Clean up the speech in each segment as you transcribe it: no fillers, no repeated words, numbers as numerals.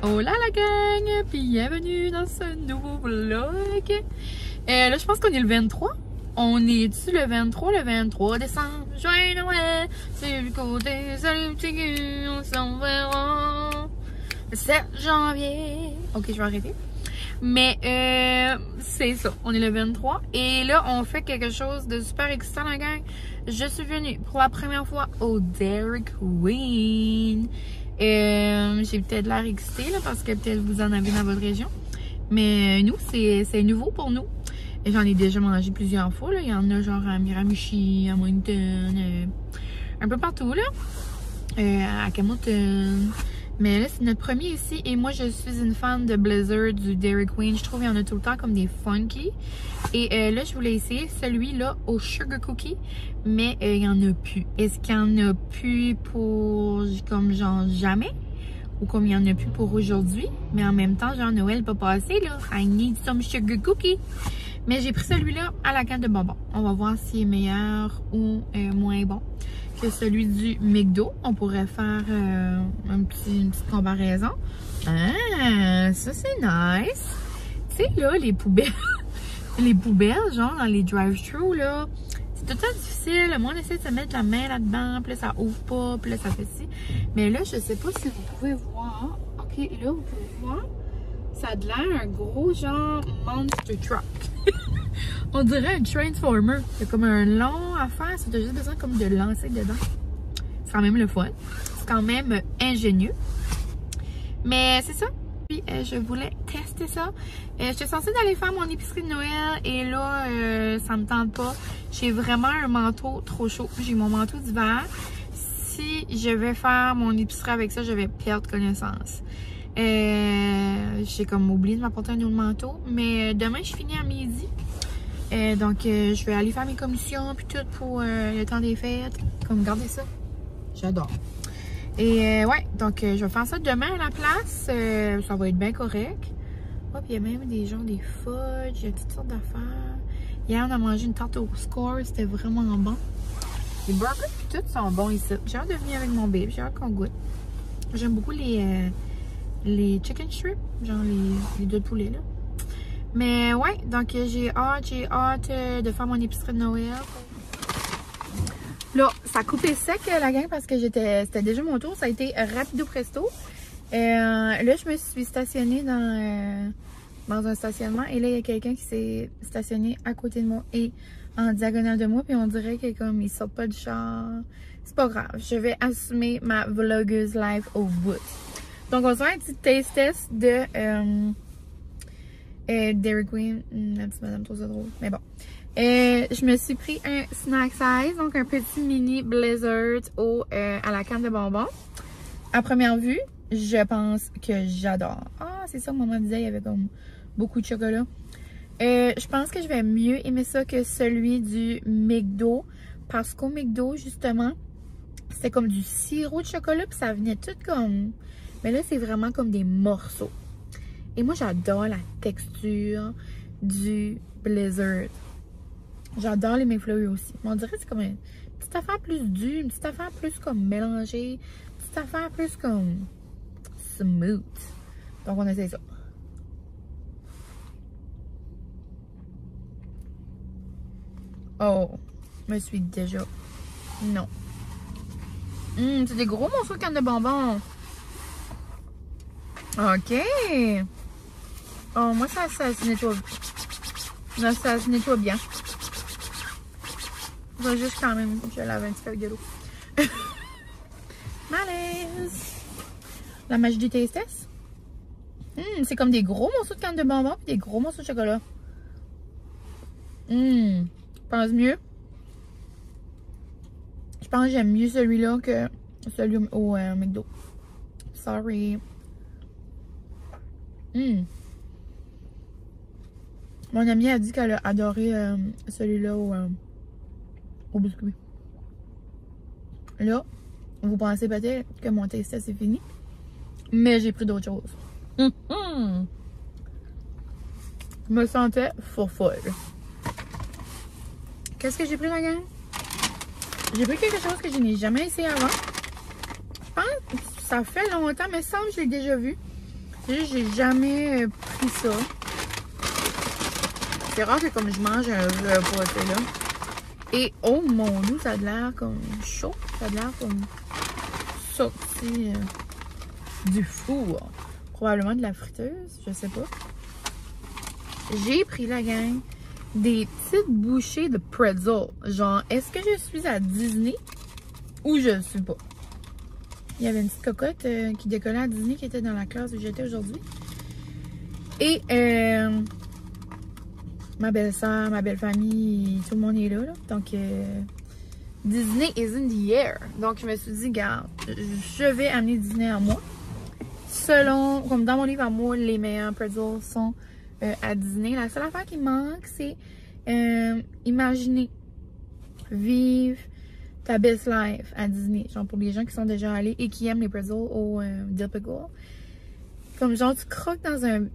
Hola la gang! Bienvenue dans ce nouveau vlog. Là, je pense qu'on est le 23. On est-tu le 23? Le 23 décembre. Joyeux Noël! C'est du côté, salut petit gars, on s'en verra. Le 7 janvier. Ok, je vais arrêter. Mais c'est ça, on est le 23. Et là, on fait quelque chose de super excitant la gang. Je suis venue pour la première fois au Dairy Queen. J'ai peut-être l'air excitée là, parce que peut-être vous en avez dans votre région. Mais nous, c'est nouveau pour nous. Et j'en ai déjà mangé plusieurs fois. Là. Il y en a genre à Miramichi, à Moncton, un peu partout là. À Camoton. Mais là, c'est notre premier ici. Et moi, je suis une fan de Blizzard, du Dairy Queen. Je trouve qu'il y en a tout le temps comme des funky. Et là, je voulais essayer celui-là au Sugar Cookie. Mais il n'y en a plus. Est-ce qu'il y en a plus pour comme genre jamais? Ou comme il n'y en a plus pour aujourd'hui? Mais en même temps, genre Noël pas passé là. I need some Sugar Cookie. Mais j'ai pris celui-là à la canne de bonbons. On va voir s'il est meilleur ou moins bon que celui du McDo. On pourrait faire une petite comparaison. Ah, ça c'est nice. Tu sais là, les poubelles, les poubelles, genre dans les drive-thru là, c'est tout le temps difficile. Moi, on essaie de se mettre la main là-dedans, puis là ça ouvre pas, puis là ça fait ci. Mais là, je sais pas si vous pouvez voir. Ok, là vous pouvez voir. Ça a l'air un gros genre monster truck. On dirait un transformer. C'est comme un long affaire. Ça, t'as juste besoin comme de lancer dedans. C'est quand même le fun. C'est quand même ingénieux. Mais c'est ça. Puis je voulais tester ça. J'étais censée d'aller faire mon épicerie de Noël. Et là, ça me tente pas. J'ai vraiment un manteau trop chaud. J'ai mon manteau d'hiver. Si je vais faire mon épicerie avec ça, je vais perdre connaissance. J'ai comme oublié de m'apporter un autre manteau. Mais demain, je finis à midi. Donc, je vais aller faire mes commissions puis tout pour le temps des fêtes. Comme, regardez ça. J'adore. Et ouais, donc je vais faire ça demain à la place. Ça va être bien correct. Oh, puis il y a même des gens, des fudges, il y a toutes sortes d'affaires. Hier, on a mangé une tarte au score. C'était vraiment bon. Les burgers puis tout sont bons ici. J'ai hâte de venir avec mon bébé. J'ai hâte qu'on goûte. J'aime beaucoup les chicken shrimp. Genre les deux de poulet, là. Mais ouais, donc j'ai hâte de faire mon épicerie de Noël. Là, ça a coupé sec la gang parce que c'était déjà mon tour. Ça a été rapido presto. Là, je me suis stationnée dans un stationnement. Et là, il y a quelqu'un qui s'est stationné à côté de moi et en diagonale de moi. Puis on dirait que comme il sort pas du char. C'est pas grave. Je vais assumer ma vlogueuse life au bout. Donc, on va faire un petit taste test de Dairy Queen. La petite madame trouve ça drôle. Mais bon. Je me suis pris un snack size. Donc, un petit mini Blizzard à la canne de bonbons. À première vue, je pense que j'adore. Ah, c'est ça que maman disait. Il y avait comme beaucoup de chocolat. Je pense que je vais mieux aimer ça que celui du McDo. Parce qu'au McDo, justement, c'était comme du sirop de chocolat. Puis ça venait tout comme... Mais là, c'est vraiment comme des morceaux. Et moi, j'adore la texture du Blizzard. J'adore les McFlurry aussi. Mais on dirait que c'est comme une petite affaire plus dure, une petite affaire plus comme mélangée, une petite affaire plus comme smooth. Donc, on essaie ça. Oh, je me suis déjà... Non. C'est des gros morceaux de canne de bonbons. Ok. Oh, moi, ça se nettoie. Non, ça se nettoie bien. Je vais juste quand même, je lave un petit peu avec de l'eau. Malaise. La magie du taste test. C'est comme des gros morceaux de canne de bonbons et des gros morceaux de chocolat. Je pense mieux. Je pense que j'aime mieux celui-là que celui au McDo. Sorry. Mon amie a dit qu'elle a adoré celui-là au biscuit. Là, vous pensez peut-être que mon taste c'est fini. Mais j'ai pris d'autres choses. Je me sentais folle. Qu'est-ce que j'ai pris, la gang? J'ai pris quelque chose que je n'ai jamais essayé avant. Je pense que ça fait longtemps, mais ça me semble que je l'ai déjà vu. J'ai jamais pris ça. C'est rare que comme je mange un repas, tu sais, là. Et oh mon Dieu, ça a l'air comme chaud. Ça a l'air comme sorti du four. Probablement de la friteuse, je sais pas. J'ai pris la gang des petites bouchées de pretzel. Genre, est-ce que je suis à Disney ou je ne suis pas? Il y avait une petite cocotte qui décollait à Disney qui était dans la classe où j'étais aujourd'hui. Et ma belle-sœur, ma belle-famille, tout le monde est là. Donc, Disney is in the air. Donc, je me suis dit, regarde, je vais amener Disney à moi. Selon, comme dans mon livre à moi, les meilleurs pretzels sont à Disney. La seule affaire qui manque, c'est imaginer vivre ta best life à Disney. Genre pour les gens qui sont déjà allés et qui aiment les pretzels au Dill Pickle. Comme genre, tu croques dans un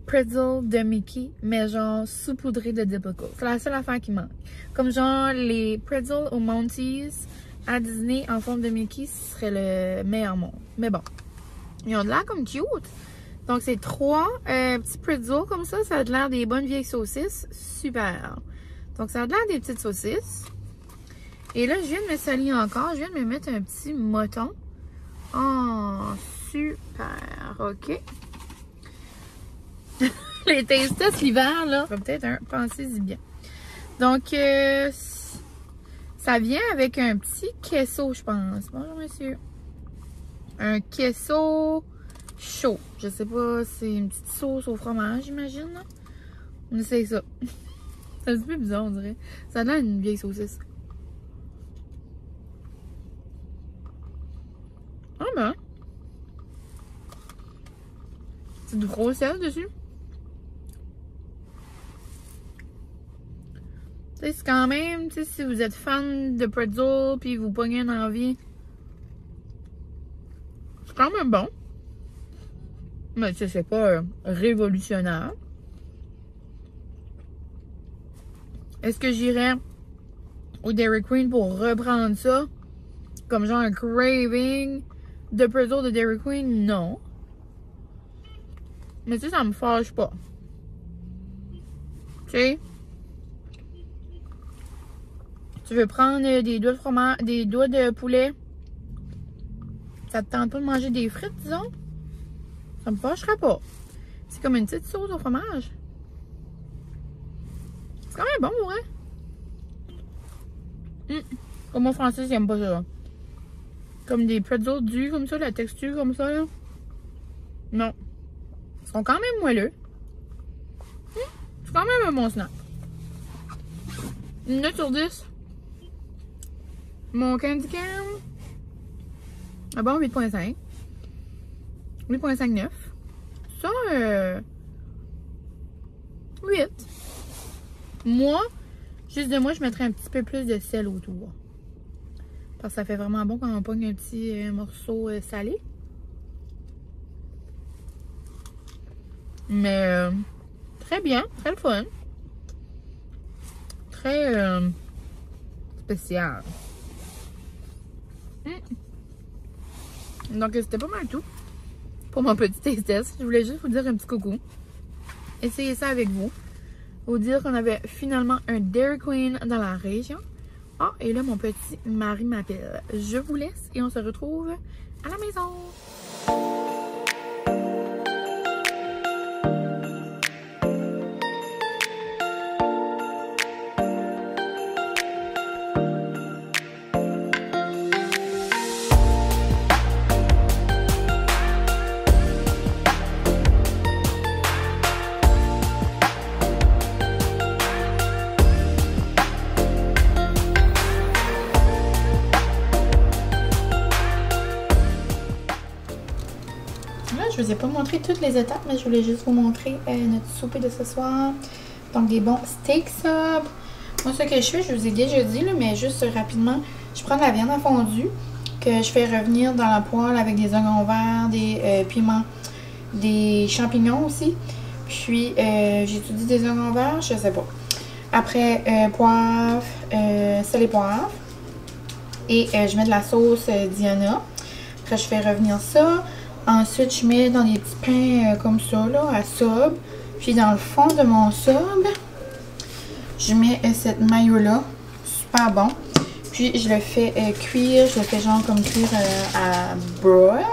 pretzel de Mickey, mais genre saupoudré de Dill Pickle. C'est la seule affaire qui manque. Comme genre les pretzels au Mounties à Disney en forme de Mickey, ce serait le meilleur monde. Mais bon, ils ont de l'air comme cute. Donc c'est 3 petits pretzels comme ça. Ça a de l'air des bonnes vieilles saucisses. Super. Donc ça a de l'air des petites saucisses. Et là, je viens de me salir encore. Je viens de me mettre un petit mouton. Oh, super. OK. Les tastes l'hiver, là. Peut-être pensez-y bien. Donc, ça vient avec un petit queso, je pense. Bonjour, monsieur. Un queso chaud. Je sais pas, c'est une petite sauce au fromage, j'imagine. On essaye ça. C'est un petit peu bizarre, on dirait. Ça a l'air d'une vieille saucisse. Ah ben. C'est du gros sel dessus. Tu sais, c'est quand même, tu sais, si vous êtes fan de pretzel puis vous pognez une envie, c'est quand même bon. Mais tu sais, c'est pas révolutionnaire. Est-ce que j'irais au Dairy Queen pour reprendre ça? Comme genre un craving de pretzel de Dairy Queen? Non. Mais tu sais, ça me fâche pas. Tu sais? Tu veux prendre des doigts de fromage, des doigts de poulet? Ça te tente pas de manger des frites, disons? Ça me fâcherait pas. C'est comme une petite sauce au fromage. C'est quand même bon, ouais. Comme mon français, j'aime pas ça. Comme des pretzels durs comme ça, la texture comme ça, là. Non. Ils sont quand même moelleux. C'est quand même un bon snack. Une note sur 10. Mon candy can. Ah bon, 8.5. 8.59. Ça, 8. Moi, juste de moi, je mettrais un petit peu plus de sel autour. Parce que ça fait vraiment bon quand on pogne un petit morceau salé. Mais très bien, très le fun. Très spécial. Donc c'était pas mal tout pour mon petit taste test. Je voulais juste vous dire un petit coucou. Essayez ça avec vous. Vous dire qu'on avait finalement un Dairy Queen dans la région. Ah, et là mon petit mari m'appelle. Je vous laisse et on se retrouve à la maison. Je vous ai pas montré toutes les étapes, mais je voulais juste vous montrer notre souper de ce soir. Donc des bons steaks sub. Moi ce que je fais, je vous ai déjà dit, là, mais juste rapidement, je prends de la viande à fondue que je fais revenir dans la poêle avec des oignons verts, des piments, des champignons aussi. Puis j'ai-tu dit des oignons verts? Je sais pas. Après poivre, sel et poivre. Et je mets de la sauce Diana. Après je fais revenir ça. Ensuite, je mets dans des petits pains comme ça, là, à sub. Puis dans le fond de mon sub, je mets cette mayo-là. Super bon. Puis je le fais cuire, je le fais genre comme cuire à broil.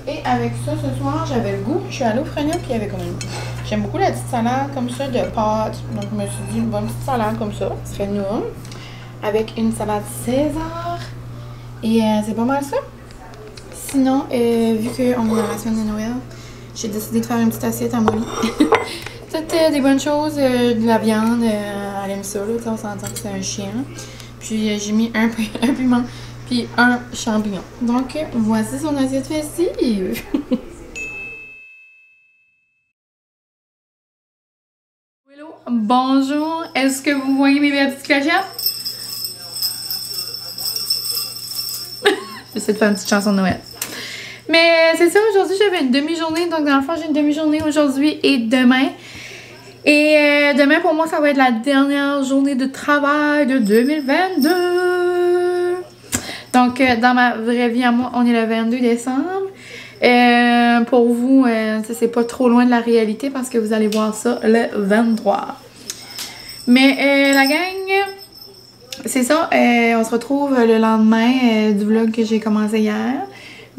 Et avec ça, ce soir, j'avais le goût. Je suis allée au Fresnel, puis il y avait comme une... J'aime beaucoup la petite salade comme ça de pâtes. Donc je me suis dit, une bonne petite salade comme ça, ce serait nous. Avec une salade César. Et c'est pas mal ça. Sinon, vu qu'on est dans la semaine de Noël, j'ai décidé de faire une petite assiette à Molly. Toutes des bonnes choses, de la viande, elle aime ça, là, on s'entend que c'est un chien. Puis j'ai mis un piment, puis un champignon. Donc voici son assiette festive. Hello, bonjour, est-ce que vous voyez mes belles petites clochettes? J'essaie de faire une petite chanson de Noël. Mais c'est ça, aujourd'hui j'avais une demi-journée, donc dans le fond j'ai une demi-journée aujourd'hui et demain. Et demain pour moi ça va être la dernière journée de travail de 2022. Donc dans ma vraie vie à moi, on est le 22 décembre. Pour vous, c'est pas trop loin de la réalité parce que vous allez voir ça le 23. Mais la gang, c'est ça, on se retrouve le lendemain du vlog que j'ai commencé hier.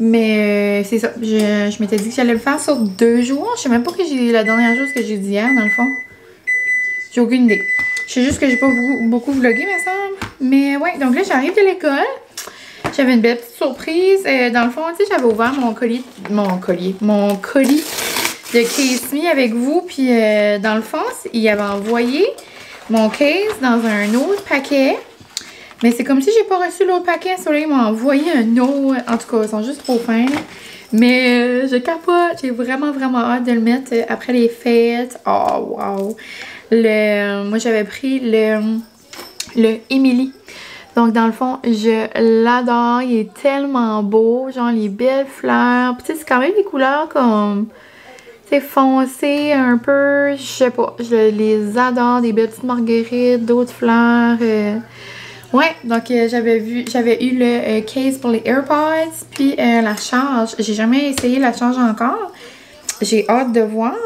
Mais c'est ça, je m'étais dit que j'allais le faire sur 2 jours. Je sais même pas que j'ai la dernière chose que j'ai dit hier, dans le fond. J'ai aucune idée. Je sais juste que j'ai pas beaucoup vlogué, me semble. Mais ouais, donc là, j'arrive de l'école. J'avais une belle petite surprise. Dans le fond, tu sais, j'avais ouvert mon colis de Case Me avec vous. Puis dans le fond, il avait envoyé mon case dans un autre paquet. Mais c'est comme si j'ai pas reçu l'autre paquet. Sur là, ils m'ont envoyé un autre. En tout cas, ils sont juste trop fins. Mais je capote. J'ai vraiment, vraiment hâte de le mettre après les fêtes. Oh, wow. Moi, j'avais pris le Emily. Donc, dans le fond, je l'adore. Il est tellement beau. Genre, les belles fleurs. Puis, tu sais, c'est quand même des couleurs comme... Tu sais, foncées un peu. Je sais pas. Je les adore. Des belles petites marguerites, d'autres fleurs. Ouais, donc j'avais eu le case pour les AirPods, puis la charge. J'ai jamais essayé la charge encore. J'ai hâte de voir.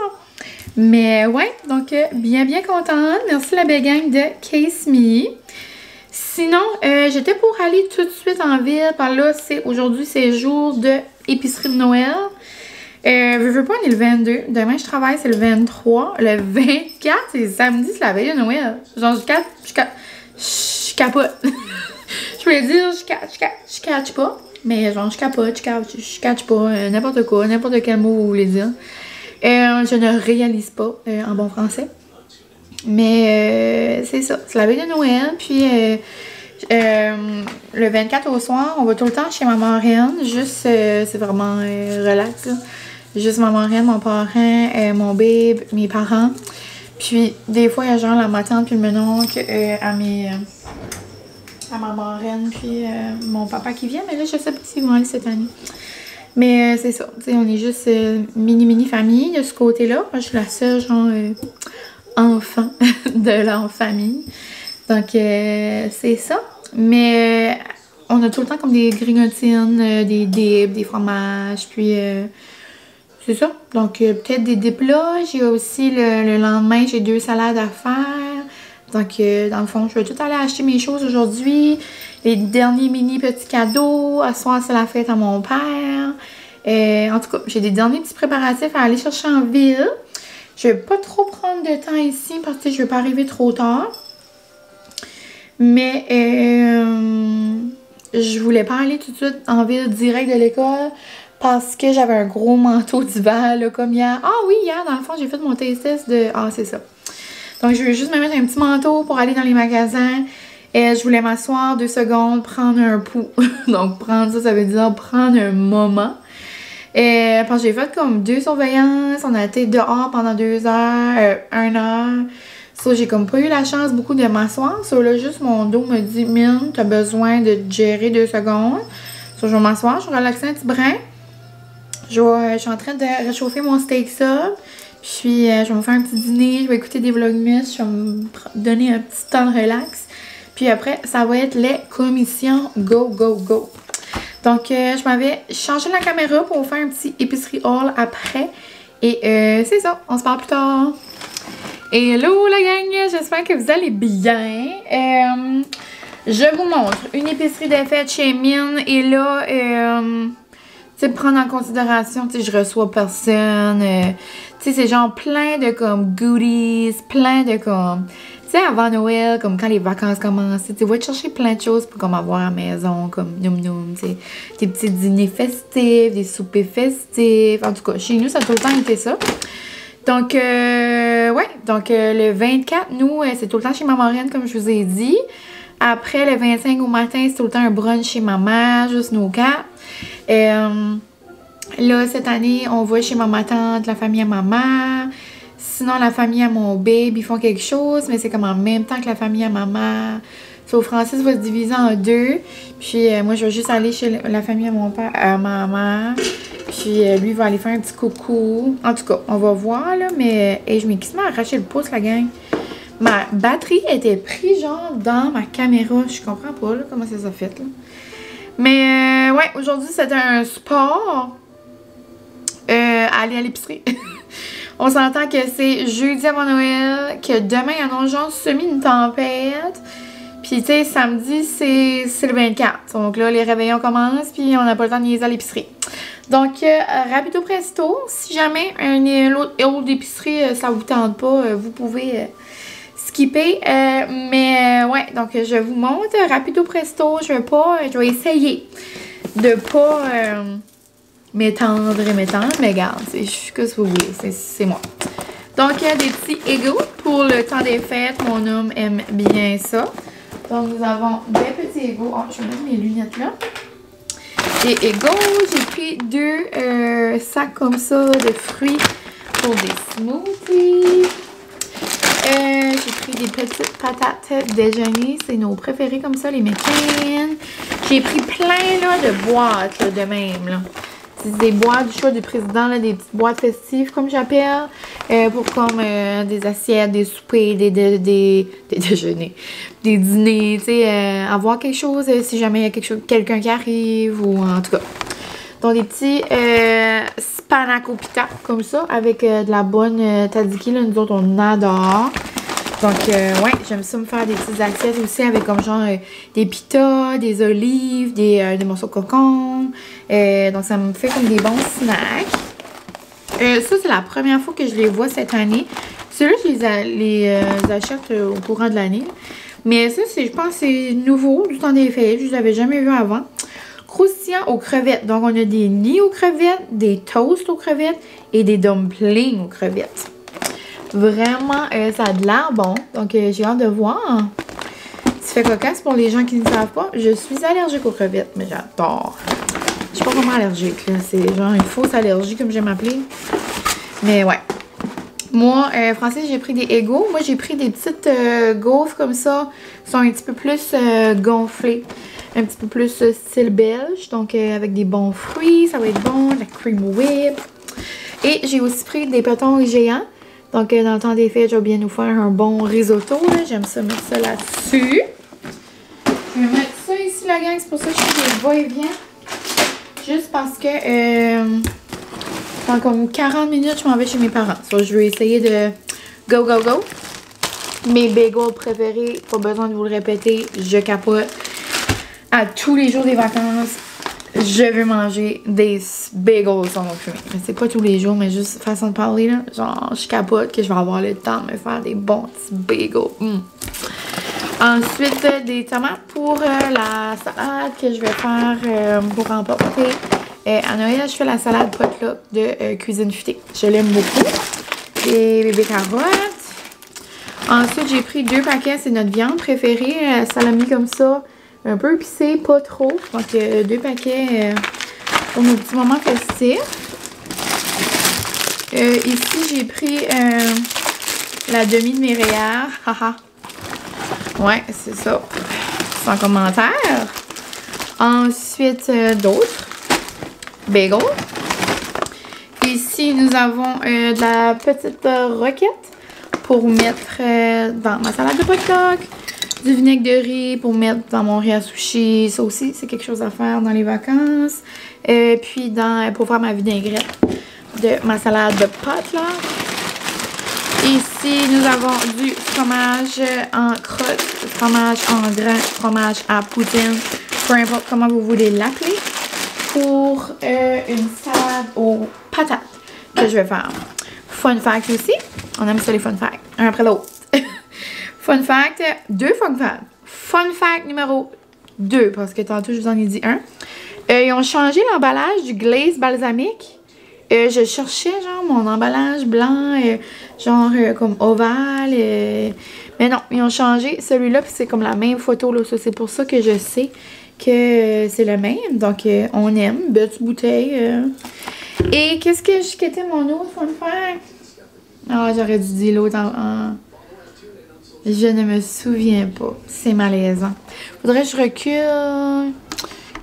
Mais ouais, donc bien contente. Merci la belle gang de Case Me. Sinon, j'étais pour aller tout de suite en ville. Par là, aujourd'hui, c'est jour de épicerie de Noël. Je veux pas, on est le 22. Demain, je travaille, c'est le 23. Le 24, c'est samedi, c'est la veille de Noël. Genre, je capote. Je voulais dire, je catch pas. Mais genre, je capote, je catch pas. N'importe quoi, n'importe quel mot vous voulez dire. Je ne réalise pas en bon français. Mais c'est ça, c'est la veille de Noël. Puis le 24 au soir, on va tout le temps chez ma marraine. Juste, c'est vraiment relax. Là. Juste ma marraine, mon parrain, mon babe, mes parents. Puis des fois, il y a genre la ma tante puis le mononcle à ma marraine puis mon papa qui vient. Mais là, je sais pas s'ils vont aller cette année. Mais c'est ça, tu sais, on est juste mini famille de ce côté-là. Moi, je suis la seule, genre, enfant de leur famille. Donc, c'est ça. Mais on a tout le temps comme des grignotines, des dips, des fromages, puis c'est ça. Donc, peut-être des dips là. J'ai aussi le lendemain, j'ai 2 salades à faire. Donc, dans le fond, je vais tout aller acheter mes choses aujourd'hui. Les derniers mini petits cadeaux. À soir, c'est la fête à mon père. En tout cas, j'ai des derniers petits préparatifs à aller chercher en ville. Je vais pas trop prendre de temps ici parce que je vais pas arriver trop tard. Mais je voulais pas aller tout de suite en ville direct de l'école parce que j'avais un gros manteau d'hiver là, comme hier. Ah oui, hier, dans le fond, j'ai fait mon test de... Ah, c'est ça. Donc, je vais juste me mettre un petit manteau pour aller dans les magasins. Et je voulais m'asseoir 2 secondes, prendre un pouls. Donc, prendre ça, ça veut dire prendre un moment. Parce que j'ai fait comme 2 surveillances. On a été dehors pendant 2 heures, 1 heure. So, j'ai comme pas eu la chance beaucoup de m'asseoir. So, là, juste mon dos me dit, Mine, t'as besoin de gérer 2 secondes. So, je vais m'asseoir, je vais relaxer un petit brin. Je suis en train de réchauffer mon steak sub. Puis, je vais me faire un petit dîner, je vais écouter des vlogmas, je vais me donner un petit temps de relax. Puis après, ça va être les commissions go. Donc, je m'avais changé la caméra pour vous faire un petit épicerie haul après. Et c'est ça, on se parle plus tard. Hello la gang, j'espère que vous allez bien. Je vous montre une épicerie de fête chez Mine. Et là, tu sais, prendre en considération, tu sais, je reçois personne. Tu sais, c'est genre plein de comme goodies, plein de comme... Tu sais, avant Noël, comme quand les vacances commencent, tu vas te chercher plein de choses pour comme avoir à la maison, comme noum noum, tu sais. Des petits dîners festifs, des soupers festifs. En tout cas, chez nous, ça a tout le temps été ça. Donc, ouais. Donc, le 24, nous, c'est tout le temps chez ma marraine, comme je vous ai dit. Après, le 25 au matin, c'est tout le temps un brunch chez maman, juste nos quatre. Là, cette année, on va chez ma tante, la famille à maman. Sinon, la famille à mon baby, ils font quelque chose, mais c'est comme en même temps que la famille à maman. Sauf Francis va se diviser en deux. Puis moi, je vais juste aller chez la famille à mon père, à maman. Puis lui, il va aller faire un petit coucou. En tout cas, on va voir, là. Mais je m'ai quasiment arraché le pouce, la gang. Ma batterie était prise, genre, dans ma caméra. Je comprends pas, là, comment ça s'est fait, là. Mais, ouais, aujourd'hui, c'était un sport. Aller à l'épicerie. On s'entend que c'est jeudi avant Noël, que demain, il y en a genre semi une tempête. Puis, tu sais, samedi, c'est le 24. Donc là, les réveillons commencent, puis on n'a pas le temps de niaiser à l'épicerie. Donc, rapido presto, si jamais l'autre haul d'épicerie, ça vous tente pas, vous pouvez skipper. Ouais, donc je vous montre rapido presto. Je vais essayer de pas... m'étendre, mais regarde, je suis que ce que vous voulez, c'est moi. Donc, il y a des petits égos pour le temps des fêtes. Mon homme aime bien ça. Donc, nous avons des petits égos. Oh, je vais mettre mes lunettes là. Des égos. J'ai pris deux sacs comme ça de fruits pour des smoothies. J'ai pris des petites patates déjeuner. C'est nos préférés comme ça, les McCain. J'ai pris plein là, de boîtes là, de même là. Des boîtes du choix du président, là, des petites boîtes festives comme j'appelle, pour comme des assiettes, des soupers, des déjeuners, des dîners, tu sais, avoir quelque chose si jamais il y a quelqu'un qui arrive ou en tout cas. Donc des petits spanakopita comme ça avec de la bonne tzatziki, là, nous autres on adore. Donc, ouais, j'aime ça me faire des petites assiettes aussi avec comme genre des pitas, des olives, des morceaux de cocon. Donc, ça me fait comme des bons snacks. Ça, c'est la première fois que je les vois cette année. Ceux-là, je les achète au courant de l'année. Mais ça, je pense que c'est nouveau du temps des fêtes. Je ne les avais jamais vus avant. Croustillant aux crevettes. Donc, on a des nids aux crevettes, des toasts aux crevettes et des dumplings aux crevettes. Vraiment, ça a de l'air bon. Donc, j'ai hâte de voir. C'est fait cocasse pour les gens qui ne savent pas. Je suis allergique aux crevettes, mais j'adore. Je suis pas vraiment allergique, là. C'est genre une fausse allergie, comme j'aime appeler. Mais ouais. Moi, Francis, j'ai pris des égos. Moi, j'ai pris des petites gaufres comme ça. Qui sont un petit peu plus gonflées. Un petit peu plus style belge. Donc, avec des bons fruits. Ça va être bon. La cream whip. Et j'ai aussi pris des pétons géants. Donc, dans le temps des fêtes, je vais bien nous faire un bon risotto. J'aime ça mettre ça là-dessus. Je vais mettre ça ici, la gang. C'est pour ça que je fais des va-et-vient. Juste parce que dans comme 40 minutes, je m'en vais chez mes parents. So, je vais essayer de go, go, go. Mes bagels préférés, pas besoin de vous le répéter, je capote. À tous les jours des vacances, je veux manger des bagels sans mon fumée. C'est pas tous les jours, mais juste façon de parler, là. Genre, je capote que je vais avoir le temps de me faire des bons petits bagels. Ensuite, des tomates pour la salade que je vais faire pour emporter. À Noël, je fais la salade potluck de cuisine futée. Je l'aime beaucoup. Des bébés carottes. Ensuite, j'ai pris 2 paquets. C'est notre viande préférée. Salami comme ça. Un peu épicé, pas trop. Donc, 2 paquets pour nos petits moments festifs. Ici, j'ai pris la demi de mes rayères. Haha. Ouais, c'est ça. Sans commentaire. Ensuite, d'autres. Bagels. Ici, nous avons de la petite roquette pour mettre dans ma salade de potluck. Du vinaigre de riz pour mettre dans mon riz à sushi. Ça aussi, c'est quelque chose à faire dans les vacances. Puis pour faire ma vinaigrette de ma salade de pâtes, là. Ici, nous avons du fromage en crotte, fromage en grain, fromage à poutine, peu importe comment vous voulez l'appeler, pour une salade aux patates que je vais faire. Fun fact aussi, on aime ça les fun facts, un après l'autre. Fun fact, 2 fun facts. Fun fact numéro 2, parce que tantôt je vous en ai dit un. Ils ont changé l'emballage du glaze balsamique. Je cherchais genre mon emballage blanc, comme ovale. Mais non, ils ont changé celui-là, puis c'est comme la même photo là. C'est pour ça que je sais que c'est le même. Donc on aime, petite bouteille. Et qu'est-ce que quel était mon autre fun fact? Ah, j'aurais dû dire l'autre Je ne me souviens pas. C'est malaisant. Faudrait que je recule.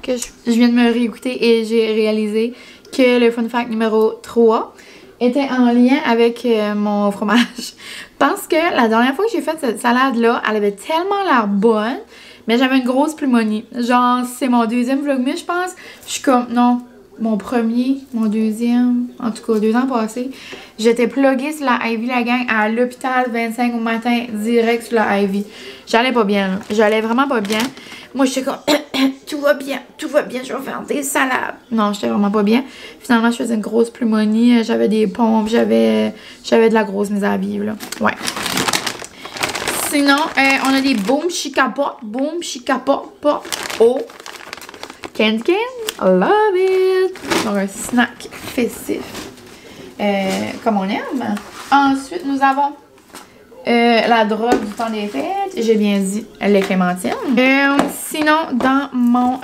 Que je viens de me réécouter et j'ai réalisé que le fun fact numéro 3 était en lien avec mon fromage. Parce que la dernière fois que j'ai fait cette salade-là, elle avait tellement l'air bonne, mais j'avais une grosse pneumonie. Genre, c'est mon deuxième vlogmas, je pense. Je suis comme, non, mon premier, mon deuxième, en tout cas 2 ans passés, j'étais pluguée sur la IV, la gang, à l'hôpital 25 au matin, direct sur la IV. J'allais pas bien, là. J'allais vraiment pas bien. Moi, j'étais comme, tout va bien, je vais faire des salades. Non, j'étais vraiment pas bien. Finalement, je faisais une grosse pneumonie, j'avais des pompes, j'avais de la grosse misère à vivre, là. Ouais. Sinon, on a des boom chicapa pop au candy cane. I love it! Donc, un snack festif. Comme on aime. Ensuite, nous avons la drogue du temps des fêtes. J'ai bien dit les clémentines. Sinon, dans mon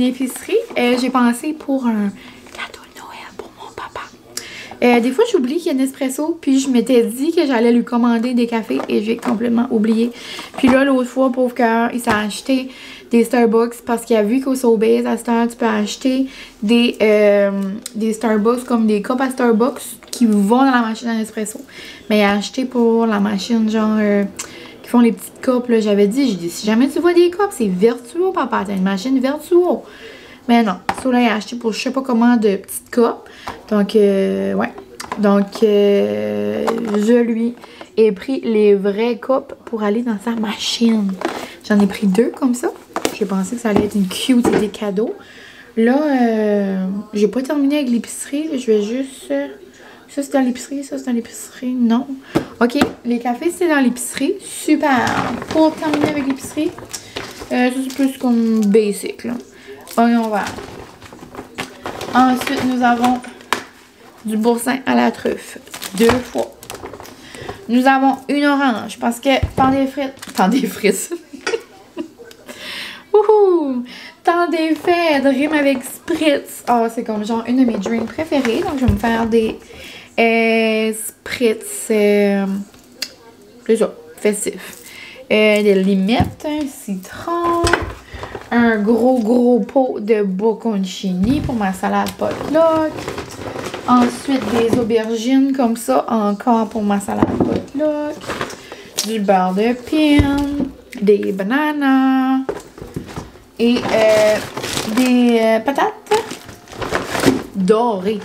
épicerie, j'ai pensé pour un cadeau de Noël pour mon papa. Des fois, j'oublie qu'il y a un espresso, puis je m'étais dit que j'allais lui commander des cafés et j'ai complètement oublié. Puis là, l'autre fois, pauvre cœur, il s'est acheté des Starbucks parce qu'il a vu qu'au Sobeys, à cette heure, tu peux acheter des Starbucks comme des cups à Starbucks qui vont dans la machine à espresso. Mais il a acheté pour la machine genre qui font les petites cups. J'avais dit, si jamais tu vois des cups, c'est Vertuo, papa. T'as une machine Vertuo. Mais non, ça là, il a acheté pour je sais pas comment de petites cups. Donc, ouais. Donc, je lui ai pris les vrais cups pour aller dans sa machine. J'en ai pris 2 comme ça. J'ai pensé que ça allait être une cute et des cadeaux. Là, j'ai pas terminé avec l'épicerie. Je vais juste... ça, c'est dans l'épicerie. Ça, c'est dans l'épicerie. Non. OK. Les cafés, c'est dans l'épicerie. Super. Pour terminer avec l'épicerie, ça, c'est plus comme basic, là. Oignon vert. Ensuite, nous avons du boursin à la truffe. 2 fois. Nous avons une orange parce que temps des frites. Wouhou! Temps des fêtes rime avec spritz. Ah, c'est comme genre une de mes drinks préférés. Donc, je vais me faire des spritz. C'est ça, festif. Des limettes, un citron. Un gros pot de bocconcini pour ma salade potluck. Ensuite, des aubergines comme ça, encore pour ma salade potluck. Du beurre de pin. Des bananes. Et des patates dorées.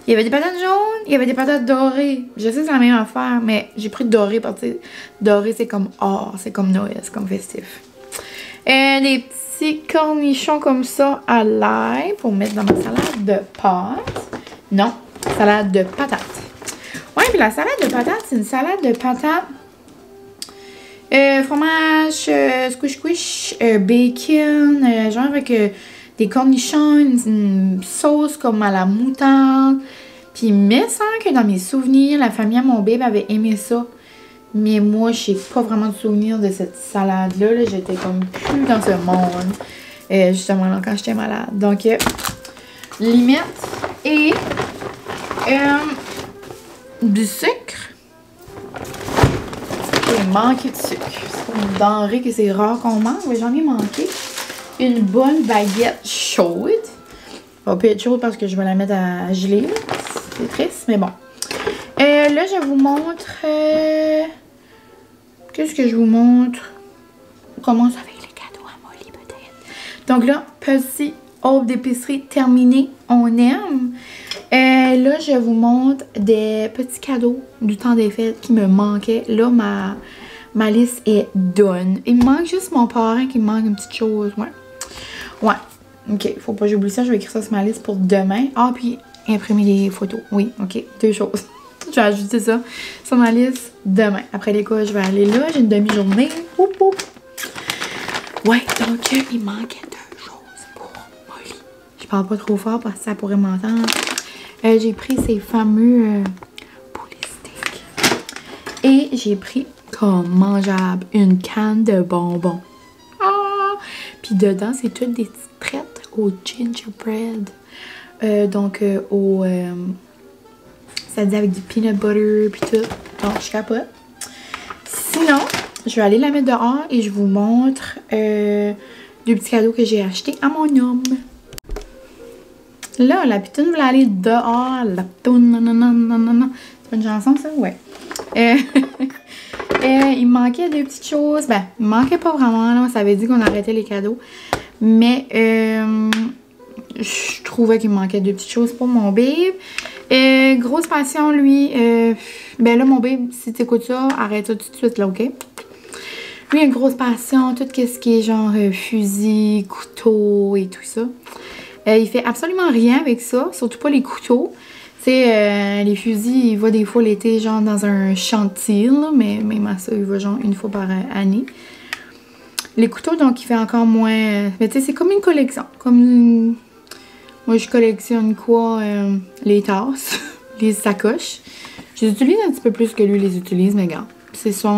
Il y avait des patates jaunes, il y avait des patates dorées. Je sais que c'est la même affaire, mais j'ai pris doré parce que doré, c'est comme or, c'est comme Noël, c'est comme festif. Des petits cornichons comme ça à l'ail pour mettre dans ma salade de pâtes. Non, salade de patates. Ouais, puis la salade de patates, c'est une salade de patates. Fromage, squish, bacon, genre avec des cornichons, une sauce comme à la moutarde. Puis il me semble que dans mes souvenirs, la famille à mon bébé avait aimé ça. Mais moi, je n'ai pas vraiment de souvenir de cette salade-là. Là. J'étais comme plus dans ce monde, justement, là, quand j'étais malade. Donc, limette et du sucre. J'ai manqué de sucre. C'est une denrée que c'est rare qu'on mange. Mais j'en ai manqué. Une bonne baguette chaude. Elle va pas être chaude parce que je vais la mettre à geler. C'est triste, mais bon. Là, je vous montre... Qu'est-ce que je vous montre? commence avec les cadeaux à Molly peut-être. Donc là, petit haul d'épicerie terminé. On aime. Là, je vous montre des petits cadeaux du temps des fêtes qui me manquaient. Là, ma liste est done. Il me manque juste mon parrain qui me manque une petite chose. Ouais. OK, faut pas que j'oublie ça. Je vais écrire ça sur ma liste pour demain. Ah, puis imprimer les photos. Oui, OK. 2 choses. Je vais ajouter ça sur ma liste demain. Après l'école, je vais aller là. J'ai une demi-journée. Ouais, donc il manquait 2 choses pour Molly. Je parle pas trop fort parce que ça pourrait m'entendre. J'ai pris ces fameux poules-sticks. Et j'ai pris comme mangeable une canne de bonbons. Ah! Puis dedans, c'est toutes des petites prêtes au gingerbread. Ça dit avec du peanut butter puis tout. Donc, je capote. Sinon, je vais aller la mettre dehors et je vous montre 2 petits cadeaux que j'ai achetés à mon homme. Là, la pitoune voulait aller dehors. La pitoune, nanana. C'est pas une chanson, ça? Ouais. Il me manquait 2 petites choses. Ben, il me manquait pas vraiment. Là. Ça avait dit qu'on arrêtait les cadeaux. Mais, je trouvais qu'il me manquait 2 petites choses pour mon babe. Grosse passion, lui. Ben là, mon babe, si tu écoutes ça, arrête ça tout de suite, là, OK? Lui, a une grosse passion. Tout ce qui est genre fusil, couteau et tout ça. Il fait absolument rien avec ça, surtout pas les couteaux. Tu sais, les fusils, il va des fois l'été, genre dans un champ de tir, là, mais même à ça, il va genre 1 fois par année. Les couteaux, donc, il fait encore moins... mais tu sais, c'est comme une collection. Moi, je collectionne quoi? Les tasses, les sacoches. Je les utilise un petit peu plus que lui les utilise, mais regarde, c'est sa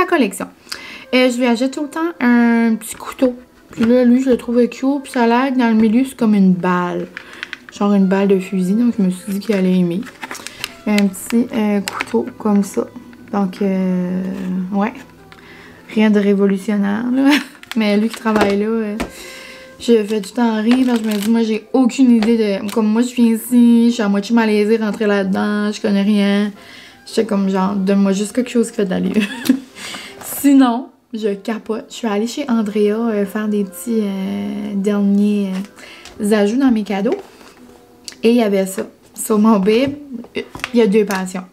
collection. Je lui achète tout le temps un petit couteau. Puis là, lui, je le trouve cute. Puis ça a l'air que dans le milieu, c'est comme une balle. Genre une balle de fusil. Donc, je me suis dit qu'il allait aimer. Un petit couteau comme ça. Donc, ouais. Rien de révolutionnaire, là. Mais lui qui travaille là, je fais tout le temps rire. Parce que je me dis, moi, j'ai aucune idée de... Comme moi, je suis ici, je suis à moitié malaisée, rentrer là-dedans, je connais rien. J'étais comme genre, donne-moi juste quelque chose qui fait de l'allure. Sinon... je capote. Je suis allée chez Andrea faire des petits derniers ajouts dans mes cadeaux. Et il y avait ça. Sur mon babe, il y a 2 passions.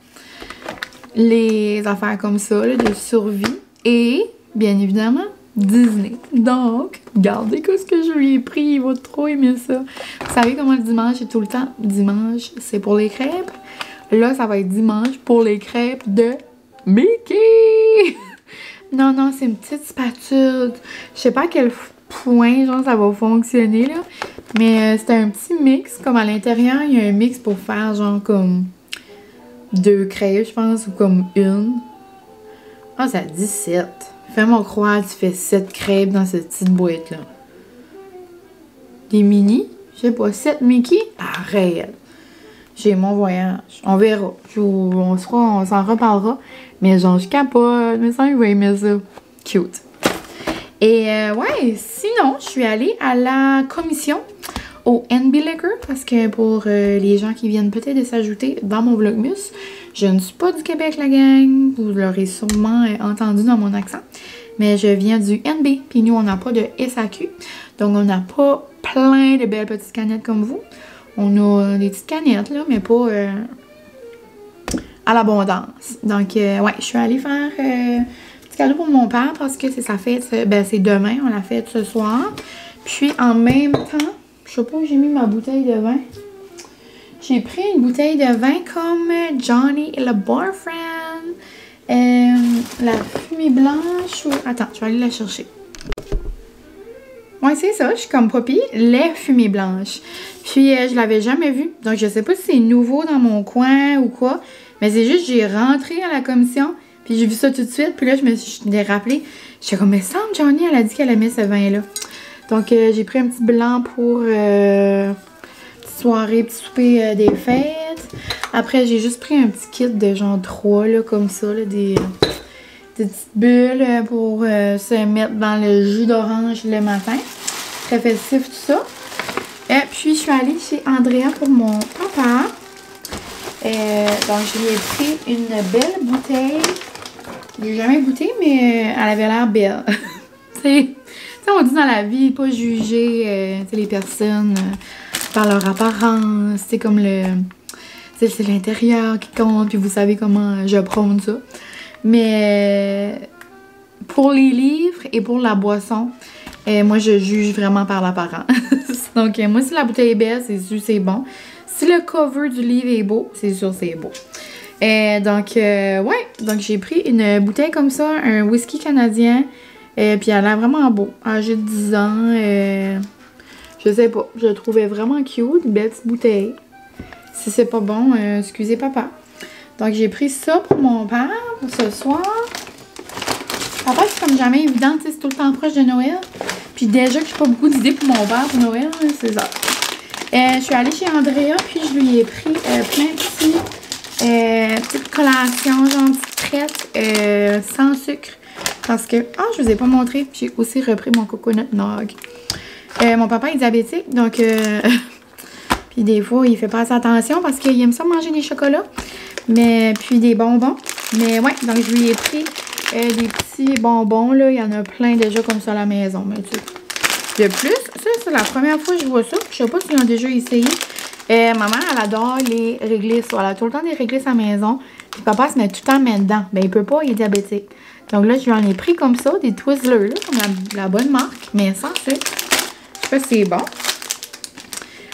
Les affaires comme ça, là, de survie. Et, bien évidemment, Disney. Donc, regardez ce que je lui ai pris. Il va trop aimer ça. Vous savez comment le dimanche est tout le temps? Dimanche, c'est pour les crêpes. Là, ça va être dimanche pour les crêpes de Mickey! Non, c'est une petite spatule. Je sais pas à quel point, genre, ça va fonctionner, là. Mais c'est un petit mix. Comme à l'intérieur, il y a un mix pour faire, genre, comme 2 crêpes, je pense, ou comme 1. Ah, ça dit 7. Fais-moi croire que tu fais 7 crêpes dans cette petite boîte-là. Des mini? Je sais pas, 7 Mickey? Arrête! J'ai mon voyage. On verra. On s'en reparlera. Mais genre, je capote. Mais ça, il va aimer ça. Cute. Et ouais, sinon, je suis allée à la commission au NB Liquor. Parce que pour les gens qui viennent peut-être de s'ajouter dans mon vlogmus, je ne suis pas du Québec, la gang. Vous l'aurez sûrement entendu dans mon accent. Mais je viens du NB. Puis nous, on n'a pas de SAQ. Donc, on n'a pas plein de belles petites canettes comme vous. On a des petites canettes, là, mais pas à l'abondance. Donc, ouais, je suis allée faire un petit cadeau pour mon père parce que c'est sa fête. Ben, c'est demain, on la fête ce soir. Puis, en même temps, je sais pas où j'ai mis ma bouteille de vin. J'ai pris une bouteille de vin comme Johnny et le Boyfriend. La fumée blanche ou... Attends, je vais aller la chercher. Ouais, c'est ça, je suis comme Poppy, lait fumée blanche. Puis, je l'avais jamais vu. Donc, je sais pas si c'est nouveau dans mon coin ou quoi. Mais c'est juste, j'ai rentré à la commission. Puis, j'ai vu ça tout de suite. Puis là, je me suis rappelé. J'étais comme, mais semble, Johnny, elle a dit qu'elle aimait ce vin-là. Donc, j'ai pris un petit blanc pour petite soirée, petit souper des fêtes. Après, j'ai juste pris un petit kit de genre 3, là, comme ça, là, des petites bulles pour se mettre dans le jus d'orange le matin. Très festif, tout ça. Et puis, je suis allée chez Andrea pour mon papa. Donc, je lui ai pris une belle bouteille J'ai jamais goûté, mais elle avait l'air belle. Tu sais, on dit dans la vie, pas juger les personnes par leur apparence. C'est comme le... C'est l'intérieur qui compte, puis vous savez comment je prône ça. Mais pour les livres et pour la boisson, moi je juge vraiment par l'apparence. Donc moi si la bouteille est belle, c'est sûr c'est bon. Si le cover du livre est beau, c'est sûr c'est beau. Donc ouais, donc j'ai pris une bouteille comme ça, un whisky canadien. Puis elle a l'air vraiment beau. Âgé de 10 ans. Je sais pas, je le trouvais vraiment cute, une belle petite bouteille. Si c'est pas bon, excusez papa. Donc j'ai pris ça pour mon père pour ce soir. Papa c'est comme jamais évident, tu sais, c'est tout le temps proche de Noël. Puis déjà que j'ai pas beaucoup d'idées pour mon père pour Noël, c'est ça. Je suis allée chez Andrea, puis je lui ai pris plein de petites collations, genre petites traites sans sucre. Parce que, je vous ai pas montré, j'ai aussi repris mon coconut nog. Mon papa est diabétique, donc... Puis des fois, il fait pas assez attention parce qu'il aime ça manger des chocolats. Mais puis des bonbons. Mais ouais, donc je lui ai pris des petits bonbons, là. Il y en a plein déjà comme ça à la maison. Mais tu sais. De plus, ça, c'est la première fois que je vois ça. Je sais pas s'ils ont déjà essayé. Ma mère, elle adore les réglisses. Elle a tout le temps des réglisses à la maison. Puis papa se met tout le temps dedans. Ben, il peut pas, il est diabétique. Donc là, je lui en ai pris comme ça, des Twizzlers, là, comme la bonne marque, mais sans sucre. Je sais pas si c'est bon.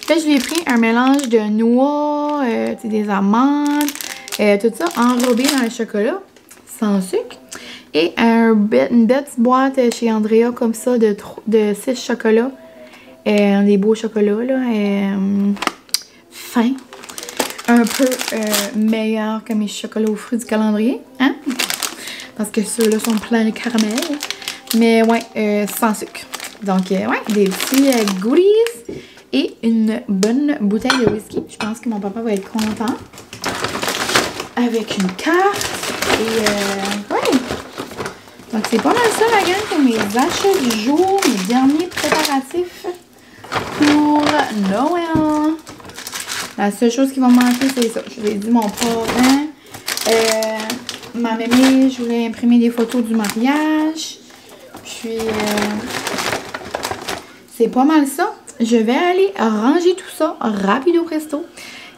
Là, je lui ai pris un mélange de noix, des amandes, tout ça enrobé dans le chocolat, sans sucre. Et une belle petite boîte chez Andrea, comme ça, de 6 chocolats. Des beaux chocolats, là, fins. Un peu meilleurs que mes chocolats aux fruits du calendrier, hein? Parce que ceux-là sont pleins de caramel. Mais ouais, sans sucre. Donc, ouais, des petits goodies. Et une bonne bouteille de whisky. Je pense que mon papa va être content. Avec une carte. Et ouais. Donc, c'est pas mal ça, la gang, pour mes achats du jour. Mes derniers préparatifs pour Noël. La seule chose qui va me manquer, c'est ça. Je vous ai dit, mon parrain. Ma mémé, je voulais imprimer des photos du mariage. Puis, c'est pas mal ça. Je vais aller ranger tout ça rapido presto.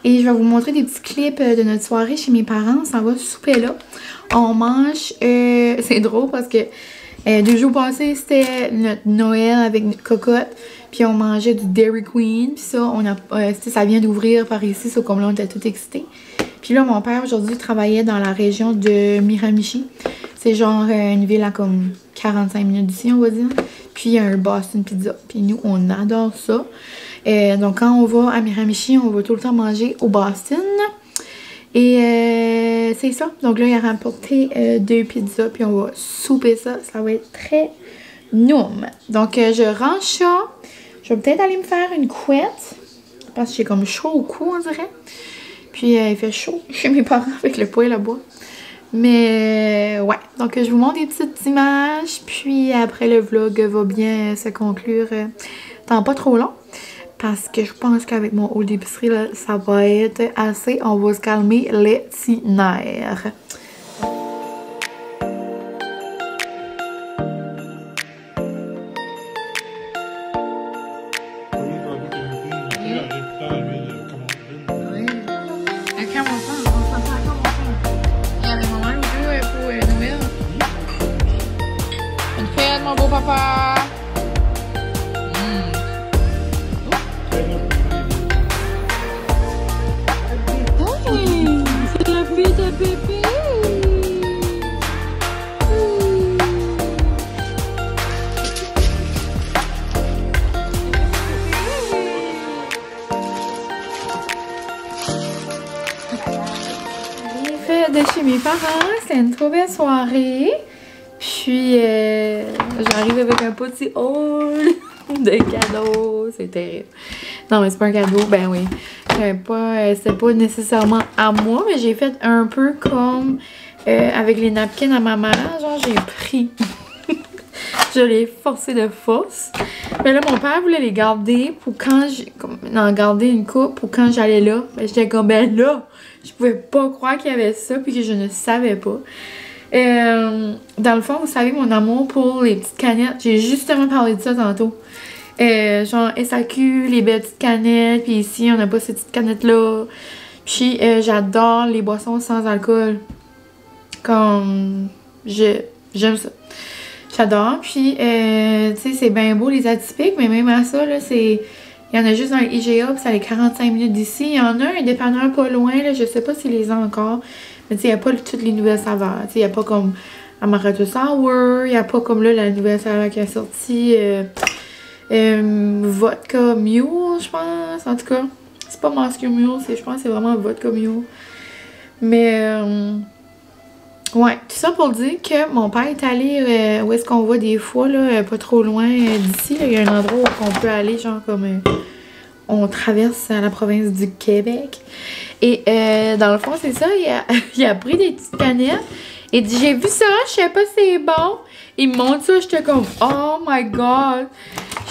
Et je vais vous montrer des petits clips de notre soirée chez mes parents. On s'en va souper là. On mange... c'est drôle parce que 2 jours passés, c'était notre Noël avec notre cocotte. Puis on mangeait du Dairy Queen. Puis ça, ça vient d'ouvrir par ici. So, comme là, on était tout excités. Puis là, mon père, aujourd'hui, travaillait dans la région de Miramichi. C'est genre une ville à comme 45 minutes d'ici, on va dire. Puis il y a un Boston Pizza. Puis nous, on adore ça. Donc quand on va à Miramichi, on va tout le temps manger au Boston. Et c'est ça. Donc là, il a rapporté 2 pizzas. Puis on va souper ça. Ça va être très noum. Donc je range ça. Je vais peut-être aller me faire une couette. Parce que j'ai comme chaud au cou, on dirait. Puis il fait chaud chez mes parents avec le poêle à bois. Mais ouais, donc je vous montre des petites images. Puis après le vlog va bien se conclure dans pas trop long. Parce que je pense qu'avec mon haul d'épicerie, ça va être assez. On va se calmer les petits nerfs. Mon beau papa. Hey, c'est la fille de bébé. Fait de chez mes parents, c'est une trop belle soirée. Puis, j'arrive avec un petit haul de cadeaux. C'est terrible. Non, mais c'est pas un cadeau. Ben oui. C'est pas nécessairement à moi, mais j'ai fait un peu comme avec les napkins à ma mère. Genre, j'ai pris. Je l'ai forcé de force. Mais là, mon père voulait les garder pour quand garder une coupe pour quand j'allais là. Ben, j'étais comme, ben là, je pouvais pas croire qu'il y avait ça puis que je ne savais pas. Dans le fond, vous savez mon amour pour les petites canettes. J'ai justement parlé de ça tantôt. Genre SAQ, les belles petites canettes. Puis ici, on n'a pas ces petites canettes-là. Puis j'adore les boissons sans alcool. Comme... J'aime ça. J'adore. Puis, tu sais, c'est bien beau les atypiques. Mais même à ça, là, c'est... Il y en a juste dans les IGA, puis ça a 45 minutes d'ici. Il y en a un dépanneur pas loin, là, je sais pas s'il les a encore. Mais tu sais, il n'y a pas toutes les nouvelles saveurs. Tu sais, il n'y a pas comme Amaretto Sour, il n'y a pas comme là la nouvelle saveur qui est sortie. Vodka Mule, je pense. En tout cas, c'est pas Moscow Mule, je pense que c'est vraiment Vodka Mule. Mais, ouais, tout ça pour dire que mon père est allé où est-ce qu'on va des fois, là, pas trop loin d'ici. Il y a un endroit où on peut aller, genre comme on traverse la province du Québec. Et dans le fond, c'est ça, il a pris des petites canettes. Il dit, j'ai vu ça, je sais pas si c'est bon. Il me montre ça, j'étais comme, oh my god.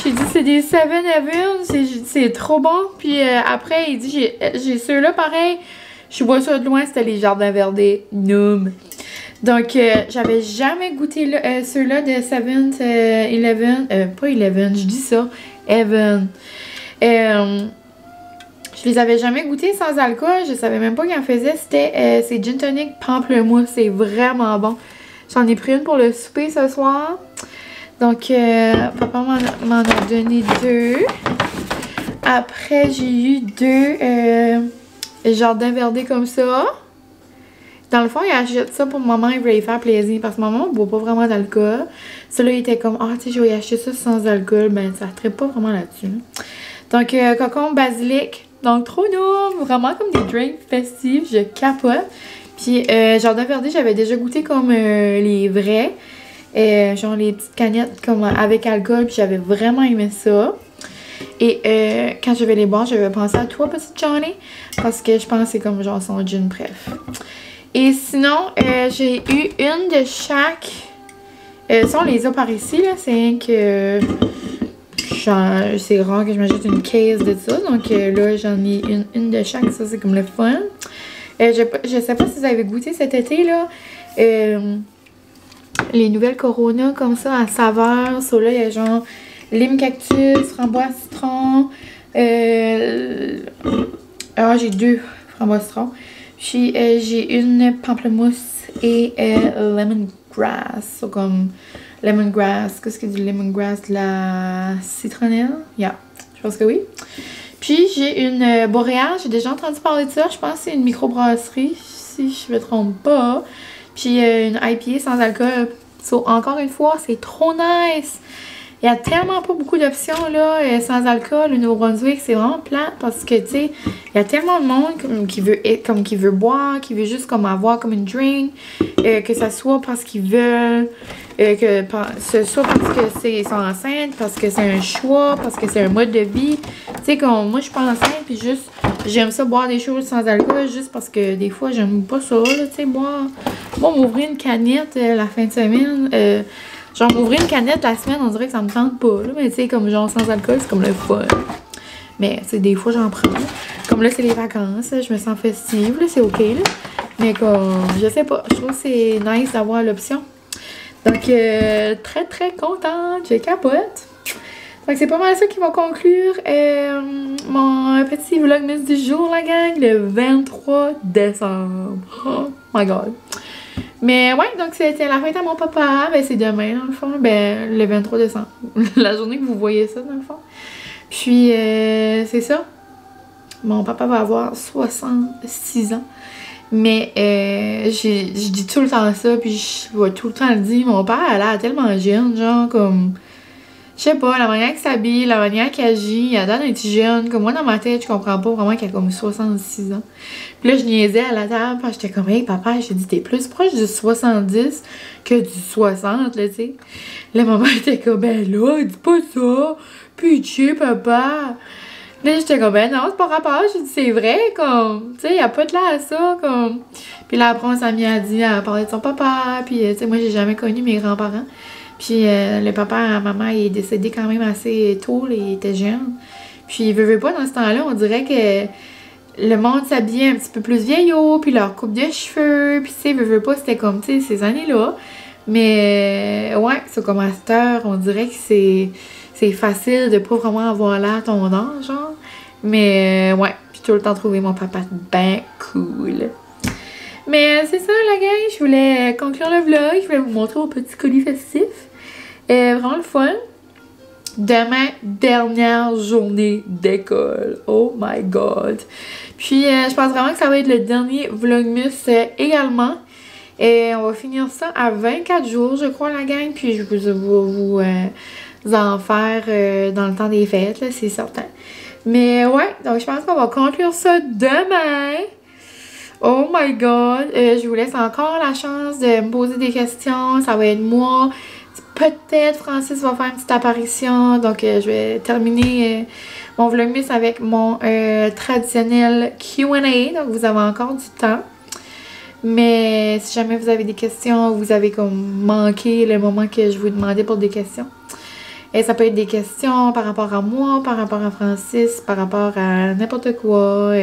J'ai dit, c'est des 7-Eleven, c'est trop bon. Puis après, il dit, j'ai ceux-là pareil. Je vois ça de loin, c'était les Jardins Verdés. Noom. Donc, j'avais jamais goûté ceux-là de 7-Eleven. Pas Eleven, je dis ça. Evan. Je les avais jamais goûtés sans alcool. Je savais même pas qu'ils en faisaient. C'était c'est gin tonic pamplemousse. C'est vraiment bon. J'en ai pris une pour le souper ce soir. Donc, papa m'en a donné 2. Après, j'ai eu 2 Jardins Verdés comme ça. Dans le fond, il achète ça pour maman, il veut lui faire plaisir. Parce que maman ne boit pas vraiment d'alcool. Celui-là, il était comme, ah, tu sais, je vais y acheter ça sans alcool. Ben, ça ne traite pas vraiment là-dessus. Donc, concombre, basilic. Donc, trop nouveau. Vraiment comme des drinks festifs. Je capote. Puis, Jardin Verdé, j'avais déjà goûté comme les vrais. Genre les petites canettes comme avec alcool. Puis, j'avais vraiment aimé ça. Et quand je vais les boire, je vais penser à toi, petite Johnny. Parce que je pense que c'est comme genre son gin bref. Et sinon, j'ai eu une de chaque. Ça, on les a par ici, là. C'est que. C'est rare que je m'achète une case de ça. Donc là, j'en ai une de chaque. Ça, c'est comme le fun. Je sais pas si vous avez goûté cet été, là. Les nouvelles Corona, comme ça, à saveur. Ça, là, il y a genre lime cactus, framboise citron. Ah, j'ai 2 framboise citron. Puis j'ai une pamplemousse et lemongrass. So, comme lemongrass. Qu'est-ce que du lemongrass? De la citronnelle? Yeah, je pense que oui. Puis j'ai une boréale. J'ai déjà entendu parler de ça. Je pense que c'est une microbrasserie, si je me trompe pas. Puis une IPA sans alcool. So, encore une fois, c'est trop nice. Il y a tellement pas beaucoup d'options là, sans alcool au Nouveau-Brunswick, c'est vraiment plate parce que tu sais, il y a tellement de monde qui veut boire, qui veut juste comme avoir comme une drink, que ça soit parce qu'ils veulent, que ce soit parce que ils sont enceintes, parce que c'est un choix, parce que c'est un mode de vie. Tu sais, comme moi je suis pas enceinte puis juste j'aime ça boire des choses sans alcool juste parce que des fois j'aime pas ça là, tu sais, boire. Moi m'ouvrir une canette la fin de semaine. Genre, m'ouvrir une canette la semaine, on dirait que ça me tente pas, là. Mais tu sais, comme genre sans alcool, c'est comme le fun. Mais, tu sais, des fois, j'en prends. Comme là, c'est les vacances, je me sens festive, là, c'est OK, là. Mais comme, je sais pas, je trouve que c'est nice d'avoir l'option. Donc, très, très contente, je capote. Donc, c'est pas mal ça qui va conclure mon petit vlogmas du jour, la gang, le 23 décembre. Oh my God. Mais ouais, donc c'était la fête à mon papa. Ben c'est demain dans le fond. Ben le 23 décembre. La journée que vous voyez ça dans le fond. Puis c'est ça. Mon papa va avoir 66 ans. Mais je dis tout le temps ça. Puis je vais tout le temps le dire. Mon père a l'air tellement jeune. Genre comme... Je sais pas, la manière qu'il s'habille, la manière qu'il agit, il a l'air d'un petit jeune. Comme moi, dans ma tête, je comprends pas vraiment qu'il a comme 66 ans. Puis là, je niaisais à la table, parce que j'étais comme, hey papa, j'ai dit, t'es plus proche du 70 que du 60, là, tu sais. Là, maman était comme, ben là, dis pas ça. Pitié, papa. Là, j'étais comme, ben non, c'est pas rapport. J'ai dit, c'est vrai, comme, tu sais, y a pas de là à ça, comme. Puis là, après, on s'est mis à dire, à parler de son papa. Puis, tu sais, moi, j'ai jamais connu mes grands-parents. Puis le papa à maman, il est décédé quand même assez tôt, là, il était jeune. Puis il veut pas dans ce temps-là, on dirait que le monde s'habillait un petit peu plus vieillot, puis leur coupe de cheveux, puis tu sais, veux pas, c'était comme, tu sais, ces années-là. Mais ouais, c'est comme à cette heure, on dirait que c'est facile de pas vraiment avoir l'air à ton âge, genre. Mais ouais, j'ai tout le temps trouvé mon papa ben cool. Mais c'est ça la gang, je voulais conclure le vlog, je voulais vous montrer mon petit colis festif. Vraiment le fun. Demain, dernière journée d'école. Oh my god. Puis je pense vraiment que ça va être le dernier vlogmas également. Et on va finir ça à 24 jours, je crois, la gang. Puis je vais vous en faire dans le temps des fêtes, c'est certain. Mais ouais, donc je pense qu'on va conclure ça demain. Oh my god. Je vous laisse encore la chance de me poser des questions. Ça va être moi. Peut-être Francis va faire une petite apparition. Donc je vais terminer mon vlogmas avec mon traditionnel Q&A. Donc vous avez encore du temps. Mais si jamais vous avez des questions, vous avez comme manqué le moment que je vous demandais pour des questions. Et ça peut être des questions par rapport à moi, par rapport à Francis, par rapport à n'importe quoi.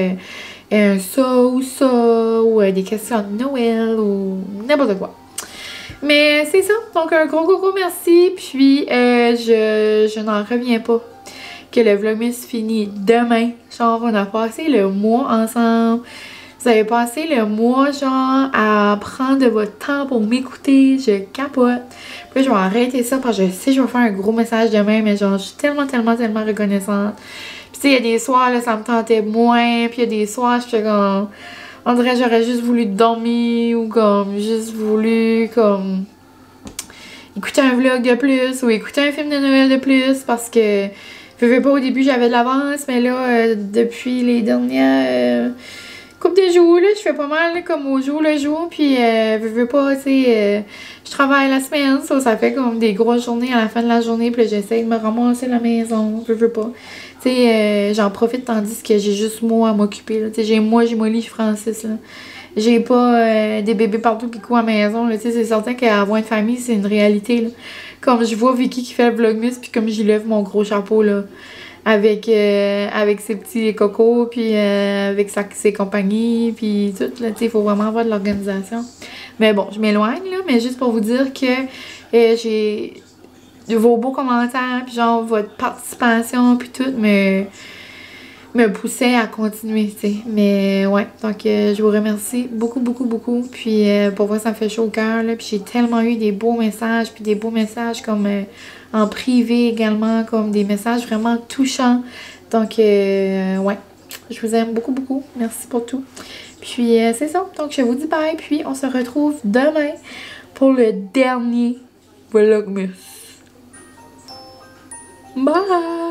Ça ou des questions de Noël ou n'importe quoi. Mais c'est ça. Donc un gros merci. Puis je n'en reviens pas que le vlogmas finit demain. Genre on a passé le mois ensemble. Vous avez passé le mois, genre, à prendre de votre temps pour m'écouter. Je capote. Puis je vais arrêter ça parce que je sais que je vais faire un gros message demain, mais genre, je suis tellement reconnaissante. Puis tu sais, il y a des soirs, là, ça me tentait moins. Puis il y a des soirs, j'étais comme... On dirait que j'aurais juste voulu dormir ou comme, juste voulu, comme... écouter un vlog de plus ou écouter un film de Noël de plus parce que... Je veux pas, au début, j'avais de l'avance, mais là, depuis les dernières... couple de jours, là, je fais pas mal là, comme au jour le jour, puis je veux pas, tu sais, je travaille la semaine, ça fait comme des grosses journées à la fin de la journée, puis j'essaie de me ramasser à la maison, je veux pas. Tu sais, j'en profite tandis que j'ai juste moi à m'occuper, tu sais, j'ai Molly, Francis, là. J'ai pas des bébés partout qui courent à la maison, tu sais, c'est certain qu'avoir une famille, c'est une réalité, là. Comme je vois Vicky qui fait le vlogmas, puis comme j'y lève mon gros chapeau, là. Avec ses petits cocos, puis avec ses compagnies, puis tout, là, tu sais, il faut vraiment avoir de l'organisation. Mais bon, je m'éloigne, là, mais juste pour vous dire que j'ai vos beaux commentaires, puis genre, votre participation, puis tout, me poussait à continuer, tu sais. Mais ouais, donc je vous remercie beaucoup. Puis pour moi, ça me fait chaud au cœur, là, puis j'ai tellement eu des beaux messages, puis des beaux messages comme... en privé également, comme des messages vraiment touchants. Donc, ouais, je vous aime beaucoup. Merci pour tout. Puis, c'est ça. Donc, je vous dis bye. Puis, on se retrouve demain pour le dernier vlogmas. Bye!